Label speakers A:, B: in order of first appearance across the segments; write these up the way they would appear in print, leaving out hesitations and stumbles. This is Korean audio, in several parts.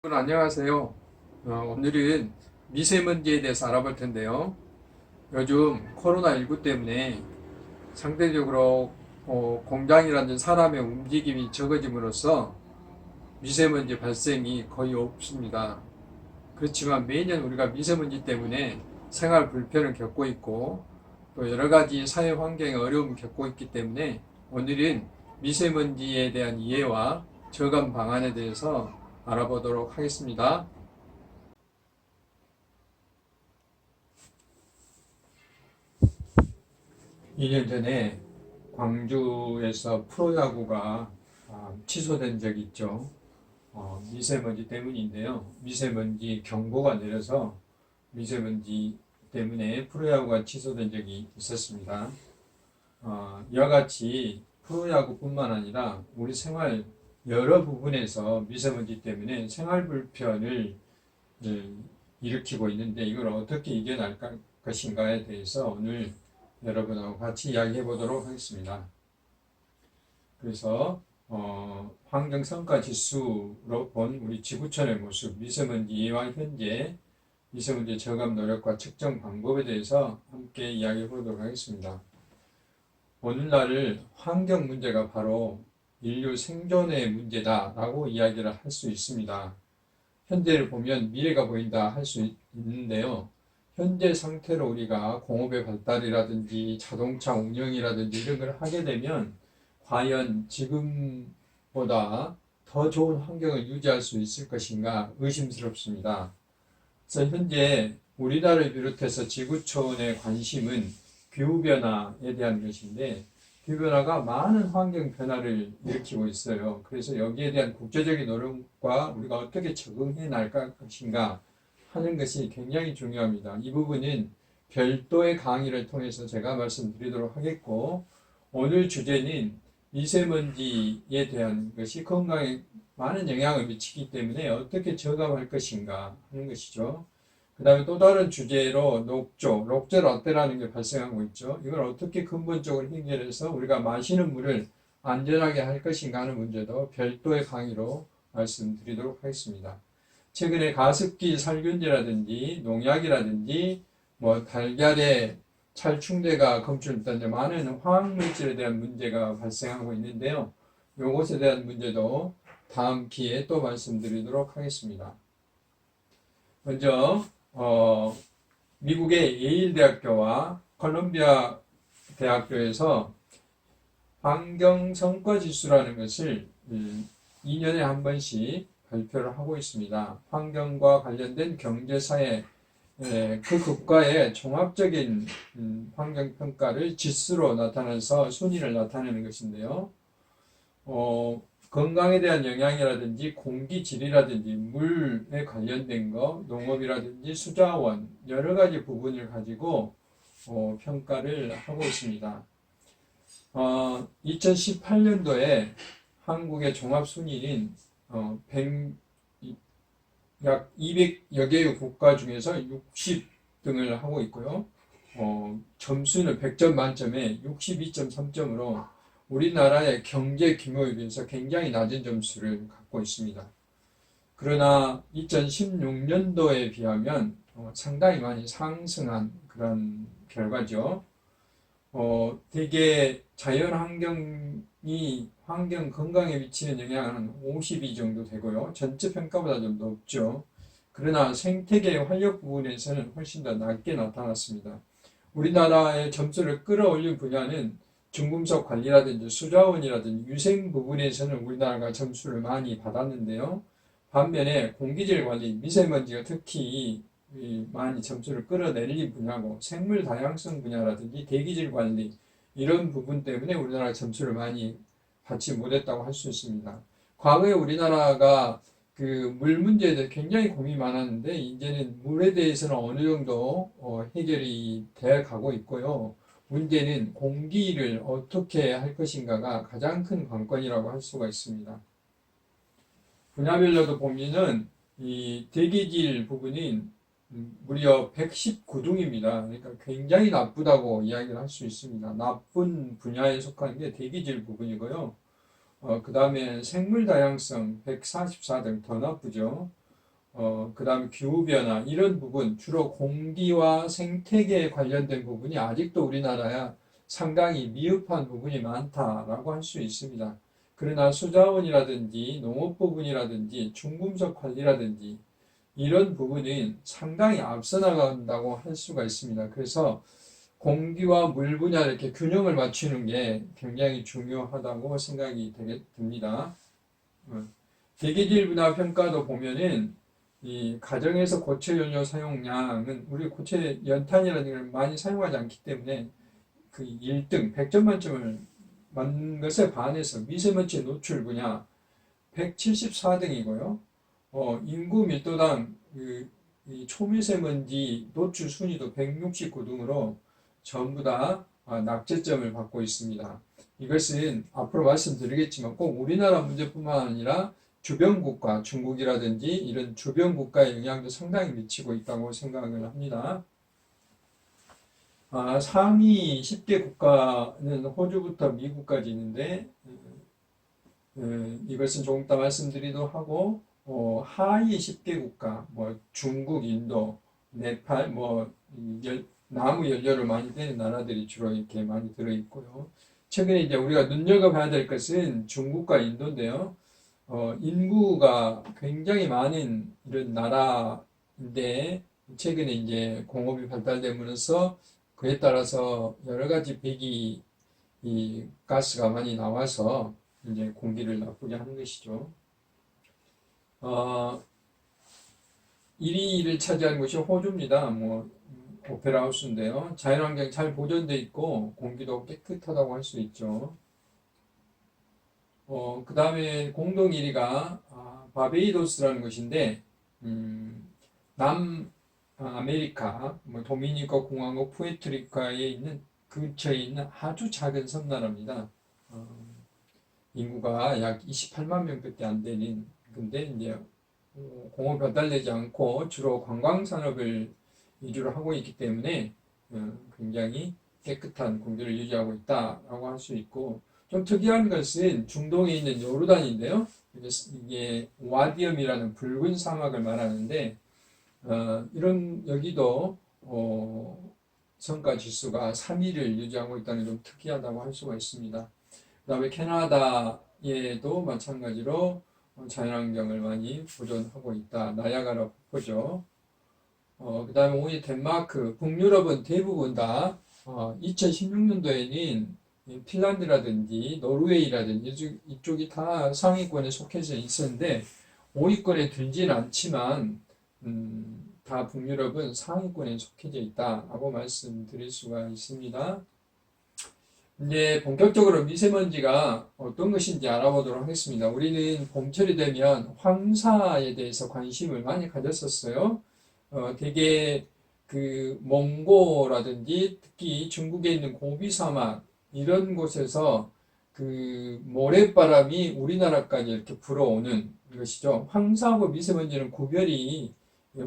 A: 여러분 안녕하세요. 오늘은 미세먼지에 대해서 알아볼 텐데요. 요즘 코로나19 때문에 상대적으로 공장이라든지 사람의 움직임이 적어짐으로써 미세먼지 발생이 거의 없습니다. 그렇지만 매년 우리가 미세먼지 때문에 생활 불편을 겪고 있고 또 여러 가지 사회 환경에 어려움을 겪고 있기 때문에 오늘은 미세먼지에 대한 이해와 저감 방안에 대해서 알아보도록 하겠습니다. 2년 전에 광주에서 프로야구가 취소된 적이 있죠. 미세먼지 때문인데요. 미세먼지 경보가 내려서 미세먼지 때문에 프로야구가 취소된 적이 있었습니다. 이와 같이 프로야구뿐만 아니라 우리 생활 여러 부분에서 미세먼지 때문에 생활 불편을 일으키고 있는데 이걸 어떻게 이겨낼 것인가에 대해서 오늘 여러분하고 같이 이야기해 보도록 하겠습니다. 그래서 환경성과 지수로 본 우리 지구촌의 모습, 미세먼지와 현재 미세먼지 저감 노력과 측정 방법에 대해서 함께 이야기해 보도록 하겠습니다. 오늘날 환경 문제가 바로 인류 생존의 문제다라고 이야기를 할 수 있습니다. 현재를 보면 미래가 보인다 할 수 있는데요. 현재 상태로 우리가 공업의 발달이라든지 자동차 운영이라든지 이런 걸 하게 되면 과연 지금보다 더 좋은 환경을 유지할 수 있을 것인가 의심스럽습니다. 그래서 현재 우리나라를 비롯해서 지구촌의 관심은 기후변화에 대한 것인데 기후변화가 많은 환경 변화를 일으키고 있어요. 그래서 여기에 대한 국제적인 노력과 우리가 어떻게 적응해 나갈 것인가 하는 것이 굉장히 중요합니다. 이 부분은 별도의 강의를 통해서 제가 말씀드리도록 하겠고 오늘 주제는 미세먼지에 대한 것이 건강에 많은 영향을 미치기 때문에 어떻게 저감할 것인가 하는 것이죠. 그 다음에 또 다른 주제로 녹조 라떼라는 게 발생하고 있죠. 이걸 어떻게 근본적으로 해결해서 우리가 마시는 물을 안전하게 할 것인가 하는 문제도 별도의 강의로 말씀드리도록 하겠습니다. 최근에 가습기 살균제라든지 농약이라든지 달걀에 찰충제가 검출된 많은 화학물질에 대한 문제가 발생하고 있는데요. 이것에 대한 문제도 다음 기회에 또 말씀드리도록 하겠습니다. 먼저 미국의 예일 대학교와 콜롬비아 대학교에서 환경 성과 지수라는 것을 2년에 한 번씩 발표를 하고 있습니다. 환경과 관련된 경제사회 그 국가의 종합적인 환경 평가를 지수로 나타내서 순위를 나타내는 것인데요. 건강에 대한 영향이라든지 공기질이라든지 물에 관련된 거, 농업이라든지 수자원 여러 가지 부분을 가지고 평가를 하고 있습니다. 2018년도에 한국의 종합순위는 약 200여 개의 국가 중에서 60등을 하고 있고요. 점수는 100점 만점에 62.3점으로 우리나라의 경제 규모에 비해서 굉장히 낮은 점수를 갖고 있습니다. 그러나 2016년도에 비하면 상당히 많이 상승한 그런 결과죠. 대개 자연 환경이 환경 건강에 미치는 영향은 52 정도 되고요. 전체 평가보다 좀 높죠. 그러나 생태계 활력 부분에서는 훨씬 더 낮게 나타났습니다. 우리나라의 점수를 끌어올린 분야는 중금속 관리라든지 수자원이라든지 위생 부분에서는 우리나라가 점수를 많이 받았는데요. 반면에 공기질 관리, 미세먼지가 특히 많이 점수를 끌어내린 분야고 생물 다양성 분야라든지 대기질 관리 이런 부분 때문에 우리나라가 점수를 많이 받지 못했다고 할 수 있습니다. 과거에 우리나라가 그 물 문제에 대해 굉장히 고민이 많았는데 이제는 물에 대해서는 어느 정도 해결이 돼 가고 있고요. 문제는 공기를 어떻게 할 것인가가 가장 큰 관건이라고 할 수가 있습니다. 분야별로도 보면은 이 대기질 부분인 무려 119등입니다. 그러니까 굉장히 나쁘다고 이야기를 할 수 있습니다. 나쁜 분야에 속하는 게 대기질 부분이고요. 그 다음에 생물 다양성 144등 더 나쁘죠. 그 다음에 기후변화, 이런 부분, 주로 공기와 생태계에 관련된 부분이 아직도 우리나라야 상당히 미흡한 부분이 많다라고 할 수 있습니다. 그러나 수자원이라든지 농업 부분이라든지 중금속 관리라든지 이런 부분은 상당히 앞서 나간다고 할 수가 있습니다. 그래서 공기와 물 분야 이렇게 균형을 맞추는 게 굉장히 중요하다고 생각이 듭니다. 대기질 분화 평가도 보면은 이 가정에서 고체 연료 사용량은 우리 고체 연탄이라는 걸 많이 사용하지 않기 때문에 그 1등 100점 만점을 맞는 것에 반해서 미세먼지 노출 분야 174등이고요. 인구 밀도당 이 초미세먼지 노출 순위도 169등으로 전부 다 낙제점을 받고 있습니다. 이것은 앞으로 말씀드리겠지만 꼭 우리나라 문제뿐만 아니라 주변 국가, 중국이라든지 이런 주변 국가의 영향도 상당히 미치고 있다고 생각을 합니다. 상위 10개 국가는 호주부터 미국까지 있는데 이것은 조금 이따 말씀드리도록 하고 하위 10개 국가, 뭐 중국, 인도, 네팔, 나무 연료를 많이 내는 나라들이 주로 이렇게 많이 들어있고요. 최근에 이제 우리가 눈여겨봐야 될 것은 중국과 인도인데요. 인구가 굉장히 많은 이런 나라인데 최근에 이제 공업이 발달되면서 그에 따라서 여러 가지 배기 이 가스가 많이 나와서 이제 공기를 나쁘게 하는 것이죠. 1위를 차지하는 것이 호주입니다. 오페라 하우스인데요. 자연환경 잘 보존되어 있고 공기도 깨끗하다고 할 수 있죠. 그 다음에 공동 1위가 바베이도스라는 것인데 남아메리카 도미니카 공화국 푸에르토리코에 있는 근처에 있는 아주 작은 섬나라입니다. 인구가 약 28만 명밖에 안 되는, 근데 이제 공업 발달되지 않고 주로 관광 산업을 위주로 하고 있기 때문에 굉장히 깨끗한 공기를 유지하고 있다라고 할 수 있고, 좀 특이한 것은 중동에 있는 요르단인데요. 이게 와디엄이라는 붉은 사막을 말하는데 여기도 성과 지수가 3위를 유지하고 있다는 게 좀 특이하다고 할 수가 있습니다. 그 다음에 캐나다에도 마찬가지로 자연환경을 많이 보존하고 있다. 나야가라 폭포죠. 그 다음에 5위 덴마크, 북유럽은 대부분 다 2016년도에는 핀란드라든지 노르웨이라든지 이쪽이 다 상위권에 속해져 있었는데 5위권에 들지는 않지만 다 북유럽은 상위권에 속해져 있다라고 말씀드릴 수가 있습니다. 이제 본격적으로 미세먼지가 어떤 것인지 알아보도록 하겠습니다. 우리는 봄철이 되면 황사에 대해서 관심을 많이 가졌었어요. 되게 그 몽고라든지 특히 중국에 있는 고비 사막 이런 곳에서 그 모래바람이 우리나라까지 이렇게 불어오는 것이죠. 황사하고 미세먼지는 구별이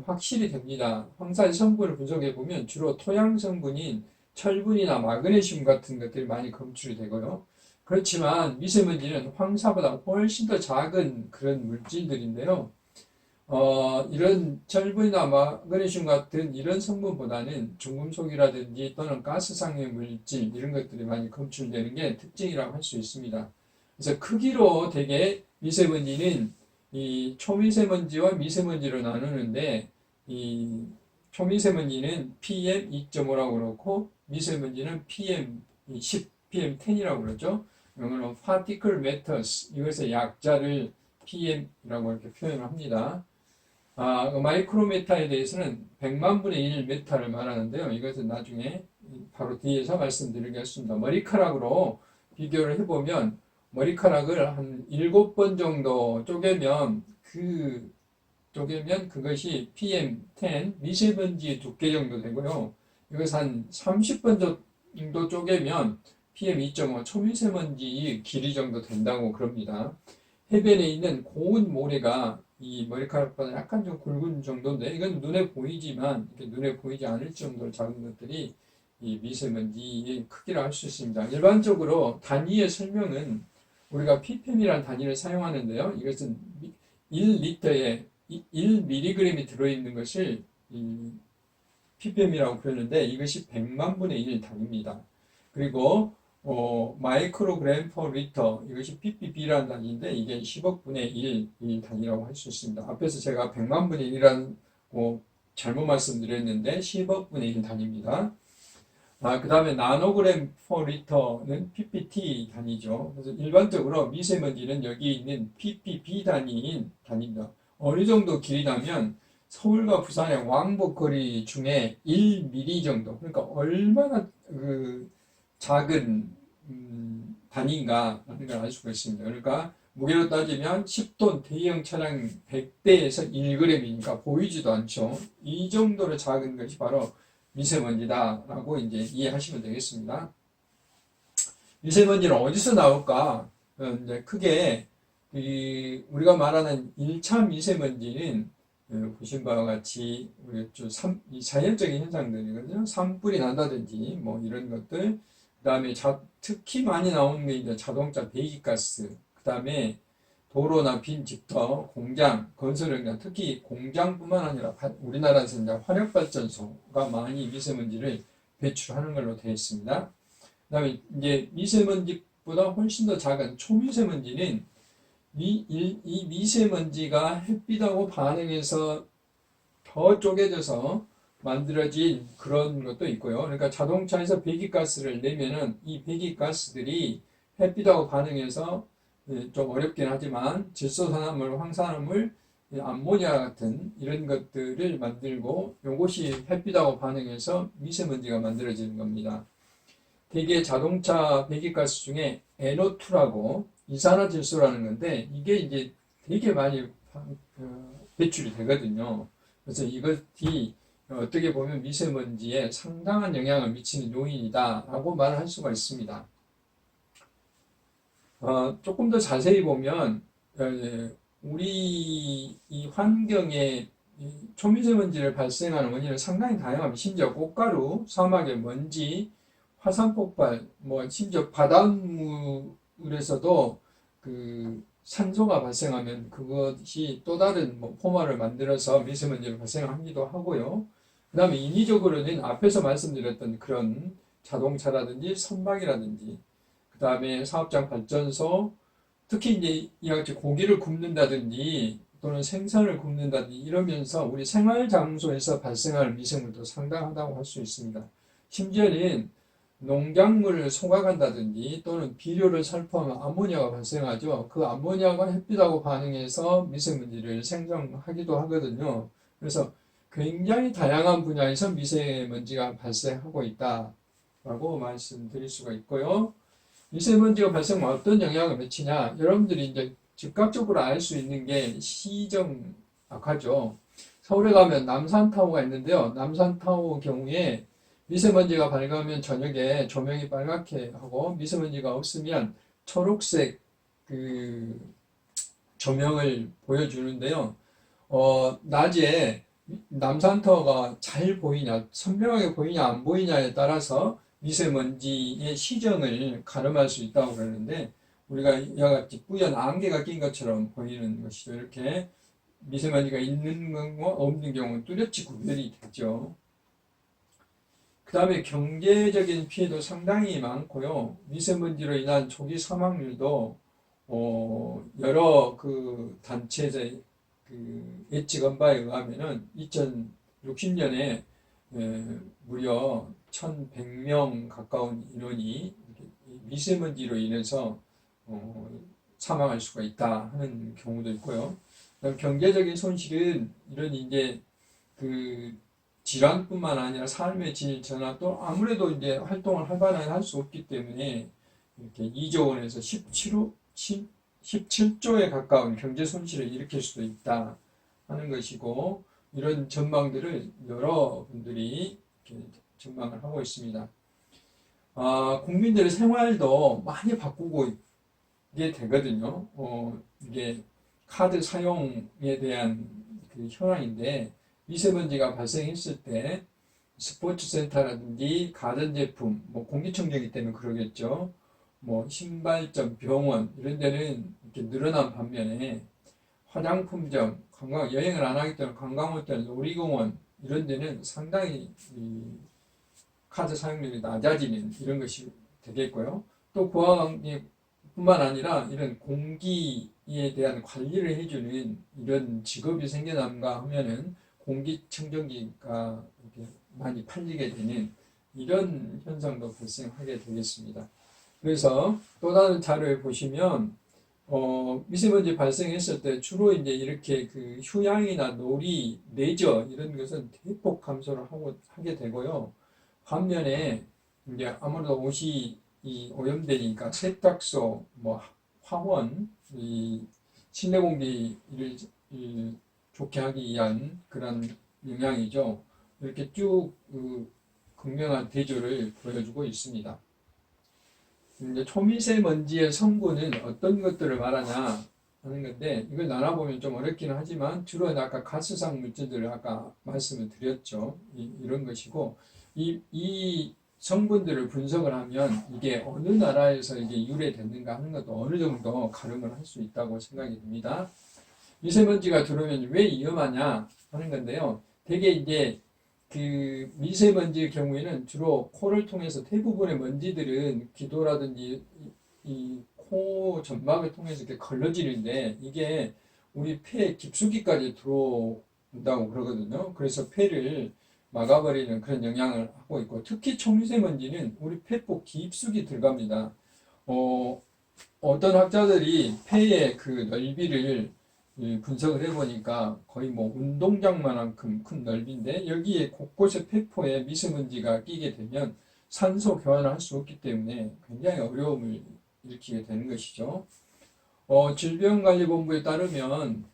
A: 확실히 됩니다. 황사의 성분을 분석해 보면 주로 토양 성분인 철분이나 마그네슘 같은 것들이 많이 검출이 되고요. 그렇지만 미세먼지는 황사보다 훨씬 더 작은 그런 물질들인데요. 이런 철분이나 마그네슘 같은 이런 성분보다는 중금속이라든지 또는 가스상의 물질 이런 것들이 많이 검출되는 게 특징이라고 할 수 있습니다. 그래서 크기로 되게 미세먼지는 이 초미세먼지와 미세먼지로 나누는데 이 초미세먼지는 PM2.5라고 그렇고 미세먼지는 PM10, PM10이라고 그러죠. 영어로 particle matters, 이것의 약자를 PM이라고 이렇게 표현을 합니다. 마이크로메타에 대해서는 100만 분의 1 메타를 말하는데요. 이것은 나중에 바로 뒤에서 말씀드리겠습니다. 머리카락으로 비교를 해보면 머리카락을 한 7번 정도 쪼개면 그것이 PM10 미세먼지 두께 정도 되고요. 이것을 한 30번 정도 쪼개면 PM2.5 초미세먼지 길이 정도 된다고 그럽니다. 해변에 있는 고운 모래가 이 머리카락보다 약간 좀 굵은 정도인데 이건 눈에 보이지만 이렇게 눈에 보이지 않을 정도로 작은 것들이 이 미세먼지의 크기라 할 수 있습니다. 일반적으로 단위의 설명은 우리가 ppm이라는 단위를 사용하는데요. 이것은 1리터에 1mg이 들어있는 것을 이 ppm이라고 부르는데 이것이 100만 분의 1 단위입니다. 그리고 마이크로그램 퍼 리터 이것이 ppb라는 단위인데 이게 10억 분의 1 단위라고 할 수 있습니다. 앞에서 제가 100만 분의 1이라고 잘못 말씀드렸는데 10억 분의 1 단위입니다. 그 다음에 나노그램 퍼 리터는 ppt 단위죠. 그래서 일반적으로 미세먼지는 여기 있는 ppb 단위인 단위입니다. 어느 정도 길이 나면 서울과 부산의 왕복거리 중에 1mm 정도, 그러니까 얼마나 작은 단위인가 하는 걸 알 수가 있습니다. 그러니까 무게로 따지면 10톤 대형 차량 100대에서 1g이니까 보이지도 않죠. 이 정도로 작은 것이 바로 미세먼지다라고 이제 이해하시면 되겠습니다. 미세먼지는 어디서 나올까? 이제 크게 우리가 말하는 1차 미세먼지는 보신 바와 같이 이 자연적인 현상들이거든요. 산불이 난다든지 뭐 이런 것들, 그 다음에 특히 많이 나오는 게 이제 자동차 배기가스, 그 다음에 도로나 빈집터, 공장, 건설 현장, 특히 공장뿐만 아니라 우리나라에서 이제 화력발전소가 많이 미세먼지를 배출하는 걸로 되어 있습니다. 그 다음에 이제 미세먼지보다 훨씬 더 작은 초미세먼지는 이 미세먼지가 햇빛하고 반응해서 더 쪼개져서 만들어진 그런 것도 있고요. 그러니까 자동차에서 배기가스를 내면은 이 배기가스들이 햇빛하고 반응해서 좀 어렵긴 하지만 질소산화물, 황산화물, 암모니아 같은 이런 것들을 만들고 이것이 햇빛하고 반응해서 미세먼지가 만들어지는 겁니다. 대개 자동차 배기가스 중에 NO2라고 이산화질소라는 건데 이게 이제 되게 많이 배출이 되거든요. 그래서 이것이 어떻게 보면 미세먼지에 상당한 영향을 미치는 요인이다라고 말을 할 수가 있습니다. 조금 더 자세히 보면 우리 이 환경에 초미세먼지를 발생하는 원인은 상당히 다양합니다. 심지어 꽃가루, 사막의 먼지, 화산 폭발, 뭐 심지어 바닷물에서도 산소가 발생하면 그것이 또 다른 포마를 만들어서 미세먼지를 발생하기도 하고요. 그 다음에 인위적으로는 앞에서 말씀드렸던 그런 자동차라든지 선박이라든지, 그 다음에 사업장 발전소, 특히 이제 이와 같이 고기를 굽는다든지 또는 생선을 굽는다든지 이러면서 우리 생활 장소에서 발생할 미세먼지도 상당하다고 할 수 있습니다. 심지어는 농작물을 소각한다든지 또는 비료를 살포하면 암모니아가 발생하죠. 그 암모니아가 햇빛하고 반응해서 미세먼지를 생성하기도 하거든요. 그래서 굉장히 다양한 분야에서 미세먼지가 발생하고 있다라고 말씀드릴 수가 있고요. 미세먼지가 발생하면 어떤 영향을 미치냐? 여러분들이 이제 즉각적으로 알 수 있는 게 시정 악화죠. 서울에 가면 남산타워가 있는데요. 남산타워 경우에 미세먼지가 밝으면 저녁에 조명이 빨갛게 하고 미세먼지가 없으면 초록색 조명을 보여주는데요. 낮에 남산타워가 잘 보이냐, 선명하게 보이냐 안 보이냐에 따라서 미세먼지의 시정을 가늠할 수 있다고 그러는데 우리가 이와 같이 뿌연 안개가 낀 것처럼 보이는 것이죠. 이렇게 미세먼지가 있는 경우와 없는 경우는 뚜렷이 구별이 되죠. 그 다음에 경제적인 피해도 상당히 많고요. 미세먼지로 인한 초기 사망률도 여러 단체에서 예측한 바에 의하면은 2060년에 무려 1,100명 가까운 인원이 미세먼지로 인해서 사망할 수가 있다 하는 경우도 있고요. 그다음 경제적인 손실은 이런 이제 질환뿐만 아니라 삶의 질 전환 또 아무래도 이제 활동을 활발하게 할 수 없기 때문에 이렇게 2조 원에서 17조에 가까운 경제 손실을 일으킬 수도 있다 하는 것이고 이런 전망들을 여러분들이 이렇게 전망을 하고 있습니다. 국민들의 생활도 많이 바꾸고 있게 되거든요. 이게 카드 사용에 대한 현황인데 미세먼지가 발생했을 때 스포츠센터라든지 가전제품, 공기청정기 때문에 그러겠죠. 신발점, 병원 이런 데는 이렇게 늘어난 반면에 화장품점, 관광 여행을 안 하기 때문에 관광호텔, 놀이공원 이런 데는 상당히 이 카드 사용률이 낮아지는 이런 것이 되겠고요. 또 그와 뿐만 아니라 이런 공기에 대한 관리를 해주는 이런 직업이 생겨난가 하면은 공기청정기가 이렇게 많이 팔리게 되는 이런 현상도 발생하게 되겠습니다. 그래서 또 다른 자료에 보시면 미세먼지 발생했을 때 주로 이제 이렇게 그 휴양이나 놀이, 레저 이런 것은 대폭 감소를 하게 되고요. 반면에 이제 아무래도 옷이 이 오염되니까 세탁소, 뭐 화원, 이 실내 공기를 좋게 하기 위한 그런 영향이죠. 이렇게 쭉 극명한 대조를 보여주고 있습니다. 이제 초미세먼지의 성분은 어떤 것들을 말하냐 하는 건데 이걸 나눠보면 좀 어렵기는 하지만 주로 아까 가스상 물질들을 아까 말씀을 드렸죠. 이런 것이고 이 성분들을 분석을 하면 이게 어느 나라에서 이게 유래됐는가 하는 것도 어느 정도 가름을 할 수 있다고 생각이 듭니다. 미세먼지가 들어오면 왜 위험하냐 하는 건데요. 되게 이제 그 미세먼지의 경우에는 주로 코를 통해서 대부분의 먼지들은 기도라든지 이 코 점막을 통해서 이렇게 걸러지는데 이게 우리 폐 깊숙이까지 들어온다고 그러거든요. 그래서 폐를 막아버리는 그런 영향을 하고 있고 특히 초미세먼지는 우리 폐폭 깊숙이 들어갑니다. 어떤 학자들이 폐의 그 넓이를 분석을 해보니까 거의 뭐 운동장만큼 큰 넓이인데 여기에 곳곳에 폐포에 미세먼지가 끼게 되면 산소 교환을 할 수 없기 때문에 굉장히 어려움을 일으키게 되는 것이죠. 질병관리본부에 따르면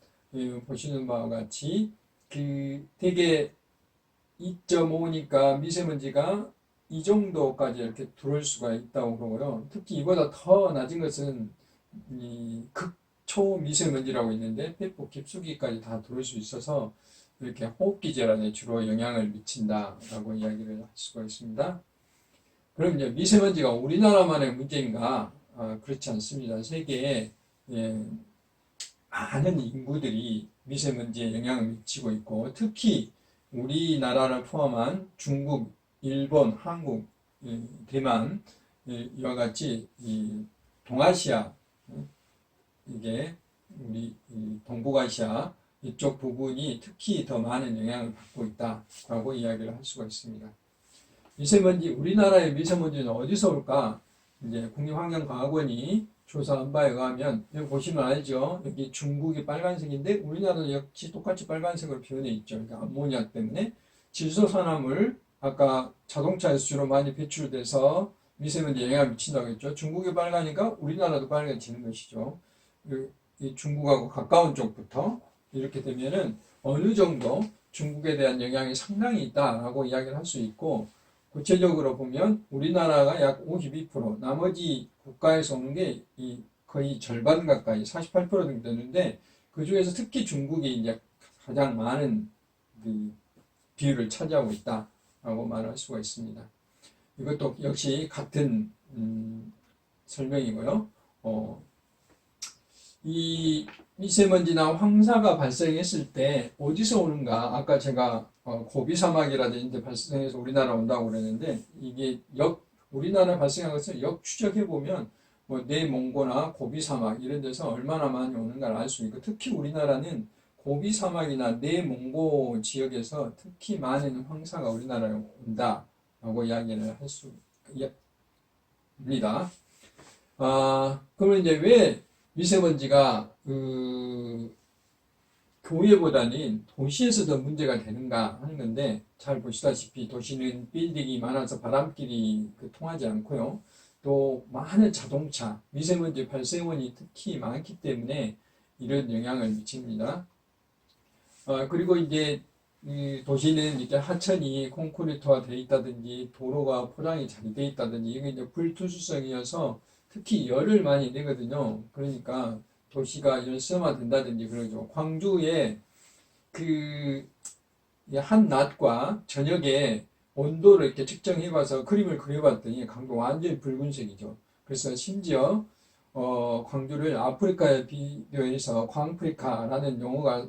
A: 보시는 바와 같이 그 대개 2.5니까 미세먼지가 이 정도까지 이렇게 들어올 수가 있다고 그러고요. 특히 이보다 더 낮은 것은 이 극초미세먼지라고 있는데 폐폭 깊숙이까지 다 들어올 수 있어서 이렇게 호흡기 질환에 주로 영향을 미친다라고 이야기를 할 수가 있습니다. 그럼 이제 미세먼지가 우리나라만의 문제인가? 그렇지 않습니다. 세계에 많은 인구들이 미세먼지에 영향을 미치고 있고 특히 우리나라를 포함한 중국, 일본, 한국, 대만 이와 같이 이 동아시아 이게 우리 동북아시아 이쪽 부분이 특히 더 많은 영향을 받고 있다라고 이야기를 할 수가 있습니다. 우리나라의 미세먼지는 어디서 올까? 이제 국립환경과학원이 조사한 바에 의하면 여기 보시면 알죠? 여기 중국이 빨간색인데 우리나라도 역시 똑같이 빨간색으로 표현해 있죠. 그러니까 암모니아 때문에 질소산화물 아까 자동차에서 주로 많이 배출돼서 미세먼지에 영향을 미친다고 했죠. 중국이 빨가니까 우리나라도 빨개지는 것이죠. 이 중국하고 가까운 쪽부터 이렇게 되면은 어느 정도 중국에 대한 영향이 상당히 있다라고 이야기를 할 수 있고 구체적으로 보면 우리나라가 약 52%, 나머지 국가에서 오는 게 거의 절반 가까이 48% 정도 되는데 그 중에서 특히 중국이 이제 가장 많은 그 비율을 차지하고 있다라고 말할 수가 있습니다. 이것도 역시 같은 설명이고요. 이 미세먼지나 황사가 발생했을 때 어디서 오는가? 아까 제가 고비 사막이라든지 발생해서 우리나라 온다고 그랬는데 이게 우리나라 발생한 것을 역추적해 보면 뭐 내몽고나 고비 사막 이런 데서 얼마나 많이 오는가를 알 수 있고 특히 우리나라는 고비 사막이나 내몽고 지역에서 특히 많은 황사가 우리나라에 온다라고 이야기를 할 수 있습니다. 그러면 이제 왜 미세먼지가 교외보다는 도시에서 더 문제가 되는가 하는 건데 잘 보시다시피 도시는 빌딩이 많아서 바람길이 통하지 않고요. 또 많은 자동차, 미세먼지 발생원이 특히 많기 때문에 이런 영향을 미칩니다. 그리고 이제 이 도시는 이렇게 하천이 콘크리트화 되어 있다든지 도로가 포장이 잘 되어 있다든지 이게 이제 불투수성이어서 특히 열을 많이 내거든요. 그러니까 도시가 열섬화 된다든지 그러죠. 광주에 한 낮과 저녁에 온도를 이렇게 측정해 봐서 그림을 그려봤더니 강도 완전히 붉은색이죠. 그래서 심지어 광주를 아프리카에 비교해서 광프리카라는 용어가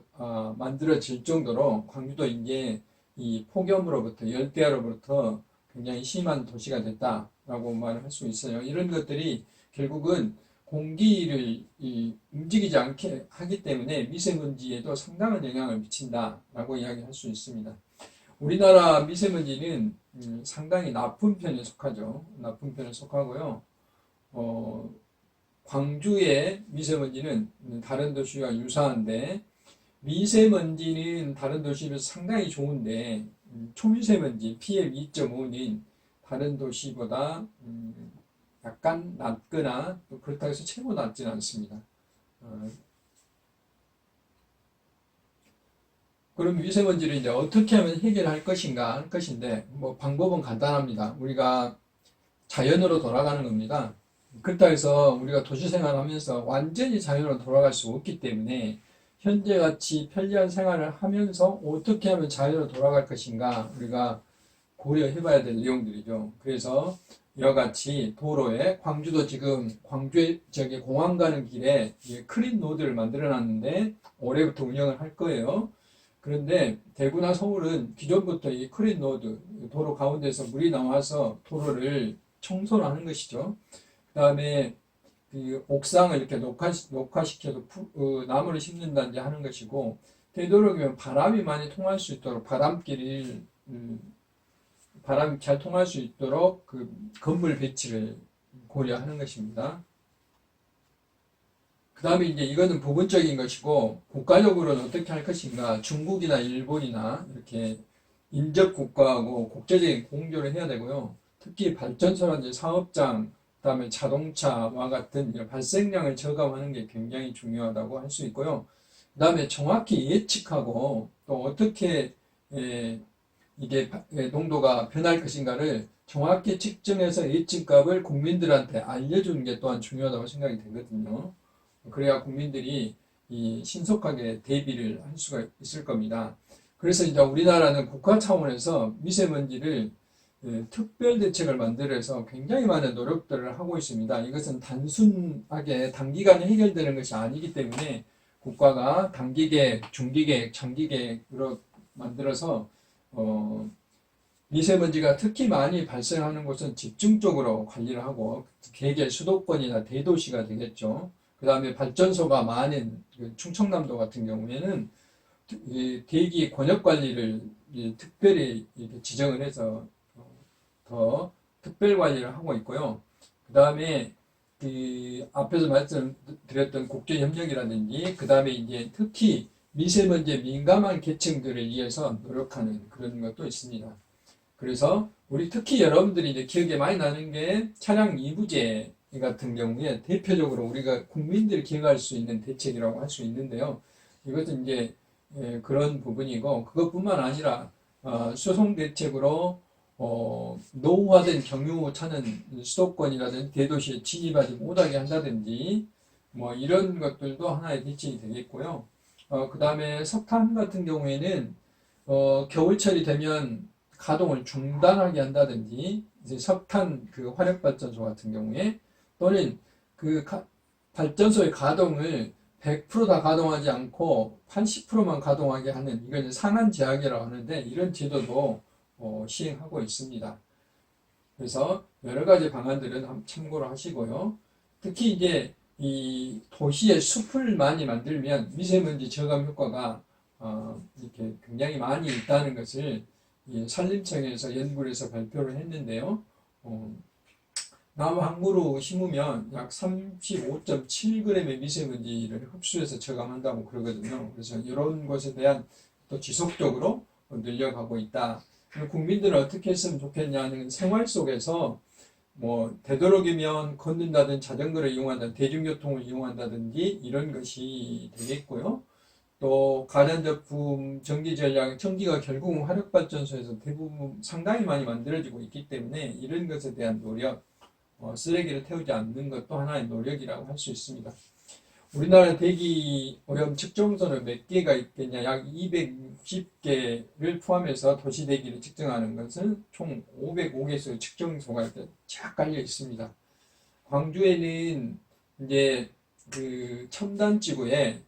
A: 만들어질 정도로 광주도 이제 이 폭염으로부터 열대야로부터 굉장히 심한 도시가 됐다라고 말을 할 수 있어요. 이런 것들이 결국은 공기를 움직이지 않게 하기 때문에 미세먼지에도 상당한 영향을 미친다라고 이야기할 수 있습니다. 우리나라 미세먼지는 상당히 나쁜 편에 속하죠. 나쁜 편에 속하고요. 광주의 미세먼지는 다른 도시와 유사한데 미세먼지는 다른 도시에 비해서 상당히 좋은데 초미세먼지 PM2.5는 다른 도시보다 약간 낮거나 또 그렇다고 해서 최고 낮지는 않습니다. 그럼 미세먼지를 이제 어떻게 하면 해결할 것인가 할 것인데 뭐 방법은 간단합니다. 우리가 자연으로 돌아가는 겁니다. 그렇다 해서 우리가 도시 생활하면서 완전히 자연으로 돌아갈 수 없기 때문에 현재같이 편리한 생활을 하면서 어떻게 하면 자연으로 돌아갈 것인가 우리가 고려해 봐야 될 내용들이죠. 그래서 이와 같이 도로에 광주도 지금 광주에 저기 공항 가는 길에 클린 로드를 만들어 놨는데 올해부터 운영을 할 거예요. 그런데 대구나 서울은 기존부터 이 클린 로드 도로 가운데서 물이 나와서 도로를 청소를 하는 것이죠. 그 다음에 그 옥상을 이렇게 녹화시켜서 나무를 심는다든지 하는 것이고, 되도록이면 바람이 많이 통할 수 있도록 바람이 잘 통할 수 있도록 그 건물 배치를 고려하는 것입니다. 그 다음에 이제 이거는 부분적인 것이고, 국가적으로는 어떻게 할 것인가, 중국이나 일본이나 이렇게 인접 국가하고 국제적인 공조를 해야 되고요. 특히 발전소라든지 사업장, 그다음에 자동차와 같은 이런 발생량을 저감하는 게 굉장히 중요하다고 할 수 있고요. 그다음에 정확히 예측하고 또 어떻게 이게 농도가 변할 것인가를 정확히 측정해서 예측값을 국민들한테 알려주는 게 또한 중요하다고 생각이 되거든요. 그래야 국민들이 신속하게 대비를 할 수가 있을 겁니다. 그래서 이제 우리나라는 국가 차원에서 미세먼지를 특별 대책을 만들어서 굉장히 많은 노력들을 하고 있습니다. 이것은 단순하게 단기간에 해결되는 것이 아니기 때문에 국가가 단기계획, 중기계획, 장기계획으로 만들어서 미세먼지가 특히 많이 발생하는 곳은 집중적으로 관리를 하고 개개 수도권이나 대도시가 되겠죠. 그 다음에 발전소가 많은 충청남도 같은 경우에는 대기 권역 관리를 특별히 지정을 해서 더 특별 관리를 하고 있고요. 그 다음에 그 앞에서 말씀드렸던 국제협력이라든지 그 다음에 이제 특히 미세먼지에 민감한 계층들을 위해서 노력하는 그런 것도 있습니다. 그래서 우리 특히 여러분들이 이제 기억에 많이 나는 게 차량 이부제 같은 경우에 대표적으로 우리가 국민들이 기억할 수 있는 대책이라고 할 수 있는데요. 이것은 이제 그런 부분이고 그것뿐만 아니라 수송 대책으로 노후화된 경유차는 수도권이라든지 대도시에 진입하지 못하게 한다든지 뭐 이런 것들도 하나의 대책이 되겠고요. 그 다음에 석탄 같은 경우에는 겨울철이 되면 가동을 중단하게 한다든지 이제 석탄 그 화력발전소 같은 경우에 또는 그 발전소의 가동을 100%다 가동하지 않고 80%만 가동하게 하는 이건 상한 제약이라고 하는데 이런 제도도 시행하고 있습니다. 그래서 여러 가지 방안들은 참고를 하시고요. 특히 이제 이 도시에 숲을 많이 만들면 미세먼지 저감 효과가 이렇게 굉장히 많이 있다는 것을 산림청에서 연구를 해서 발표를 했는데요. 나무 한 그루 심으면 약 35.7g의 미세먼지를 흡수해서 저감한다고 그러거든요. 그래서 이런 것에 대한 또 지속적으로 늘려가고 있다. 국민들은 어떻게 했으면 좋겠냐는 생활 속에서 뭐 되도록이면 걷는다든지 자전거를 이용한다든지 대중교통을 이용한다든지 이런 것이 되겠고요. 또 가전제품, 전기전략, 전기가 결국은 화력발전소에서 대부분 상당히 많이 만들어지고 있기 때문에 이런 것에 대한 노력, 쓰레기를 태우지 않는 것도 하나의 노력이라고 할 수 있습니다. 우리나라 대기 오염 측정소는 몇 개가 있겠냐? 약 260개를 포함해서 도시 대기를 측정하는 것은 총 505개소의 측정소가 쫙 깔려 있습니다. 광주에는 이제 그 첨단 지구에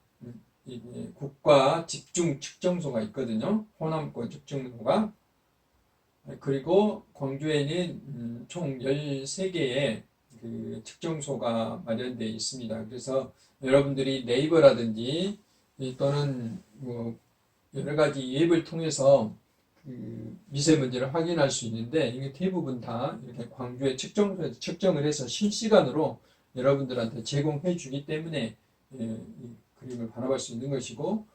A: 이게 국가 집중 측정소가 있거든요. 호남권 측정소가. 그리고 광주에는 총 13개의 그 측정소가 마련되어 있습니다. 그래서 여러분들이 네이버라든지 또는 뭐 여러 가지 앱을 통해서 그 미세먼지를 확인할 수 있는데, 이게 대부분 다 이렇게 광주의 측정소에서 측정을 해서 실시간으로 여러분들한테 제공해 주기 때문에 이 그림을 바라볼 수 있는 것이고,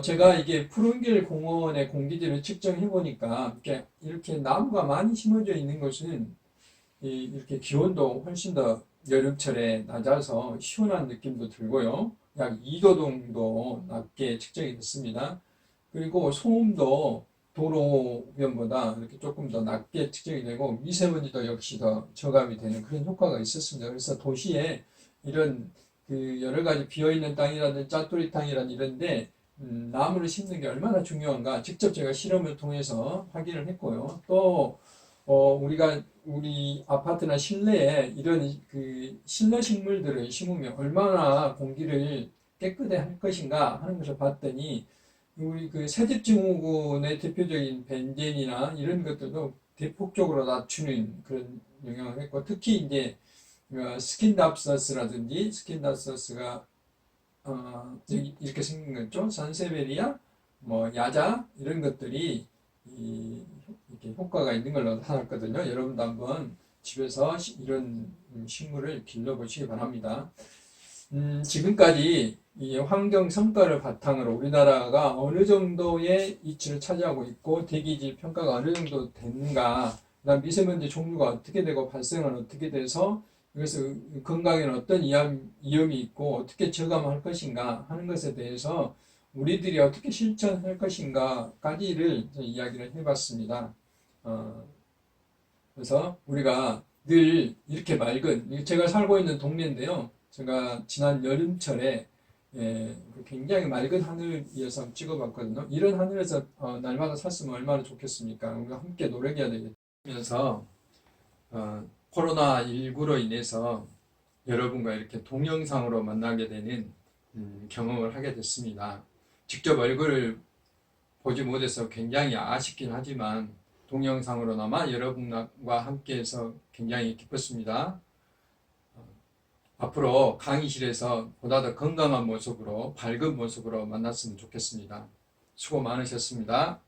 A: 제가 이게 푸른길 공원의 공기질을 측정해 보니까 이렇게 나무가 많이 심어져 있는 것은 이렇게 기온도 훨씬 더 여름철에 낮아서 시원한 느낌도 들고요. 약 2도 정도 낮게 측정이 됐습니다. 그리고 소음도 도로변보다 이렇게 조금 더 낮게 측정이 되고, 미세먼지도 역시 더 저감이 되는 그런 효과가 있었습니다. 그래서 도시에 이런 그 여러 가지 비어있는 땅이라든지 짜투리 땅이라든지 이런데 나무를 심는 게 얼마나 중요한가 직접 제가 실험을 통해서 확인을 했고요. 또 우리가 우리 아파트나 실내에 이런 그 실내 식물들을 심으면 얼마나 공기를 깨끗해 할 것인가 하는 것을 봤더니, 우리 그 새집 증후군의 대표적인 벤젠이나 이런 것들도 대폭적으로 낮추는 그런 영향을 했고, 특히 이제 스킨답서스라든지, 스킨답서스가 이렇게 생긴 거죠. 산세베리아, 뭐 야자 이런 것들이 이렇게 효과가 있는 걸로 나타났거든요. 여러분도 한번 집에서 이런 식물을 길러보시기 바랍니다. 지금까지 이 환경 성과를 바탕으로 우리나라가 어느 정도의 위치를 차지하고 있고, 대기질 평가가 어느 정도 되는가, 그다음 미세먼지 종류가 어떻게 되고 발생은 어떻게 돼서 그래서 건강에는 어떤 위험이 있고 어떻게 저감할 것인가 하는 것에 대해서 우리들이 어떻게 실천할 것인가까지를 이야기를 해봤습니다. 그래서 우리가 늘 이렇게 맑은, 제가 살고 있는 동네인데요. 제가 지난 여름철에 굉장히 맑은 하늘 위에서 한번 찍어봤거든요. 이런 하늘에서 날마다 샀으면 얼마나 좋겠습니까? 우리가 함께 노력해야 되겠면서 코로나19로 인해서 여러분과 이렇게 동영상으로 만나게 되는 경험을 하게 됐습니다. 직접 얼굴을 보지 못해서 굉장히 아쉽긴 하지만 동영상으로나마 여러분과 함께해서 굉장히 기뻤습니다. 앞으로 강의실에서 보다 더 건강한 모습으로, 밝은 모습으로 만났으면 좋겠습니다. 수고 많으셨습니다.